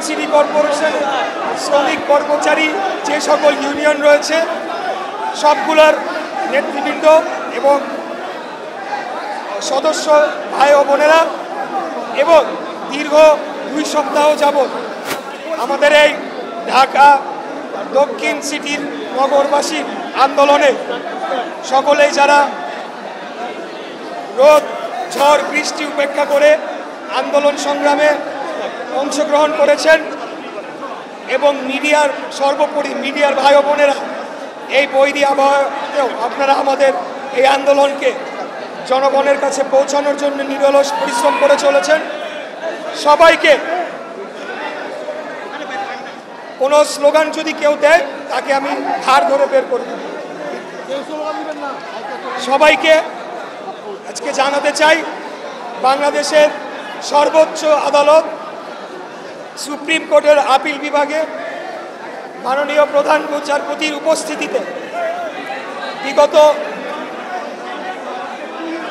City corporation শ্রমিক কর্মচারী যে সকল ইউনিয়ন রয়েছে সবগুলোর নেতৃবৃন্দ এবং সদস্য ভাই ও বোনেরা এবং দীর্ঘ 2 সপ্তাহ যাবৎ আমাদের এই ঢাকা দক্ষিণ সিটির নগরবাসীর আন্দোলনে সকলেই যারা রোদ ঝড় বৃষ্টি উপেক্ষা করে আন্দোলন সংগ্রামে অংশগ্রহণ করেছেন এবং মিডিয়ার সর্বোপরি মিডিয়ার ভাই ও বোনেরা এই বৈরী আবহাওয়াতেও আপনারা আমাদের এই আন্দোলনকে জনগণের কাছে পৌঁছানোর জন্য নিরলস পরিশ্রম করে চলেছেন। সবাইকে কোনো স্লোগান যদি কেউ দেয় তাকে আমি ঘাড় ধরে বের করে দেব। সবাইকে আজকে জানাতে চাই বাংলাদেশের সর্বোচ্চ আদালত সুপ্রিম কোর্টের আপিল বিভাগে মাননীয় প্রধান বিচারপতির উপস্থিতিতে বিগত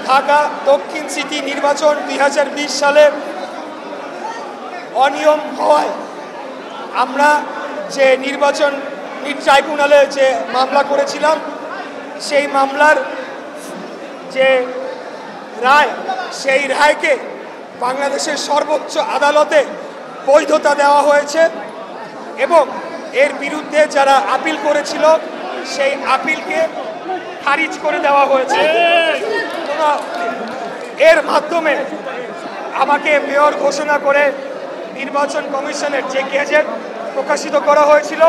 ঢাকা দক্ষিণ সিটি নির্বাচন 2020 সালে অনিয়ম হওয়ায় আমরা যে নির্বাচন ট্রাইব্যুনালে যে মামলা করেছিলাম সেই মামলার যে রায় সেই রায়কে বাংলাদেশের সর্বোচ্চ আদালতে বৈধতা দেওয়া হয়েছে এবং এর বিরুদ্ধে যারা আপিল করেছিল সেই আপিলকে খারিজ করে দেওয়া হয়েছে। এর মাধ্যমে আমাকে মেয়র ঘোষণা করে নির্বাচন কমিশনের যে গ্যাজেট প্রকাশিত করা হয়েছিল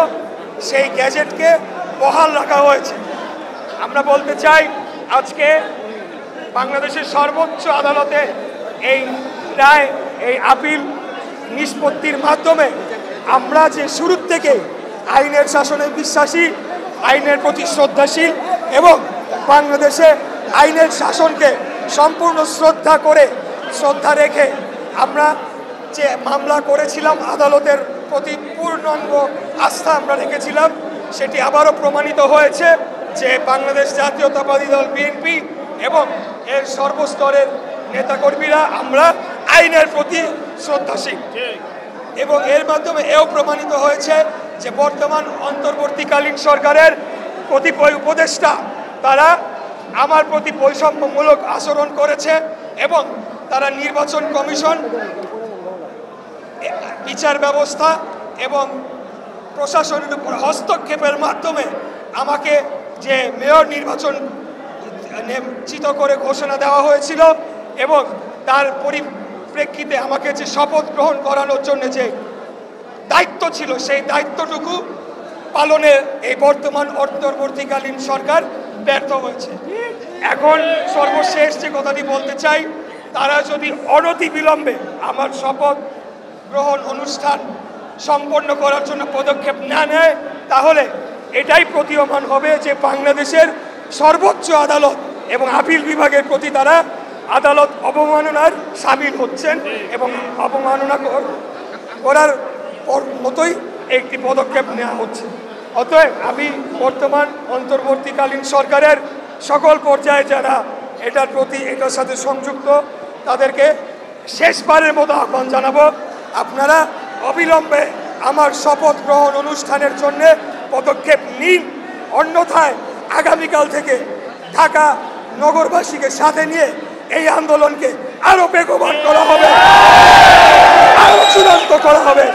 সেই গ্যাজেটকে বহাল রাখা হয়েছে। আমরা বলতে চাই আজকে বাংলাদেশের সর্বোচ্চ আদালতে এই রায় এই আপিল নিষ্পত্তির মাধ্যমে আমরা যে শুরুর থেকে আইনের শাসনে বিশ্বাসী, আইনের প্রতি শ্রদ্ধাশীল এবং বাংলাদেশে আইনের শাসনকে সম্পূর্ণ শ্রদ্ধা রেখে আমরা যে মামলা করেছিলাম আদালতের প্রতি পূর্ণাঙ্গ আস্থা আমরা রেখেছিলাম, সেটি আবারও প্রমাণিত হয়েছে যে বাংলাদেশ জাতীয়তাবাদী দল বিএনপি এবং এর সর্বস্তরের নেতাকর্মীরা আমরা আইনের প্রতি শ্রদ্ধাশীল এবং এর মাধ্যমে এও প্রমাণিত হয়েছে যে বর্তমান অন্তর্বর্তীকালীন সরকারের কতিপয় উপদেষ্টা তারা আমার প্রতি বৈষম্যমূলক আচরণ করেছে এবং তারা নির্বাচন কমিশন, বিচার ব্যবস্থা এবং প্রশাসনের উপর হস্তক্ষেপের মাধ্যমে আমাকে যে মেয়র নির্বাচন নিশ্চিত করে ঘোষণা দেওয়া হয়েছিল এবং তার পরিপ্রেক্ষিতে আমাকে যে শপথ গ্রহণ করানোর জন্য যে দায়িত্ব ছিল সেই দায়িত্বটুকু পালনে এই বর্তমান অন্তর্বর্তীকালীন সরকার ব্যর্থ হয়েছে। এখন সর্বশেষ যে কথাটি বলতে চাই, তারা যদি অনতিবিলম্বে আমার শপথ গ্রহণ অনুষ্ঠান সম্পন্ন করার জন্য পদক্ষেপ না নেয় তাহলে এটাই প্রতীয়মান হবে যে বাংলাদেশের সর্বোচ্চ আদালত এবং আপিল বিভাগের প্রতি তারা আদালত অবমাননার সামিল হচ্ছেন এবং অবমাননা করার মতোই একটি পদক্ষেপ নেওয়া হচ্ছে। অতএব আমি বর্তমান অন্তর্বর্তীকালীন সরকারের সকল পর্যায়ে যারা এটার সাথে সংযুক্ত তাদেরকে শেষবারের মতো আহ্বান জানাবো, আপনারা অবিলম্বে আমার শপথ গ্রহণ অনুষ্ঠানের জন্য পদক্ষেপ নিন, অন্যথায় আগামীকাল থেকে ঢাকা নগরবাসীকে সাথে নিয়ে এই আন্দোলনকে আরো বেগবান করা হবে, আরো চূড়ান্ত করা হবে।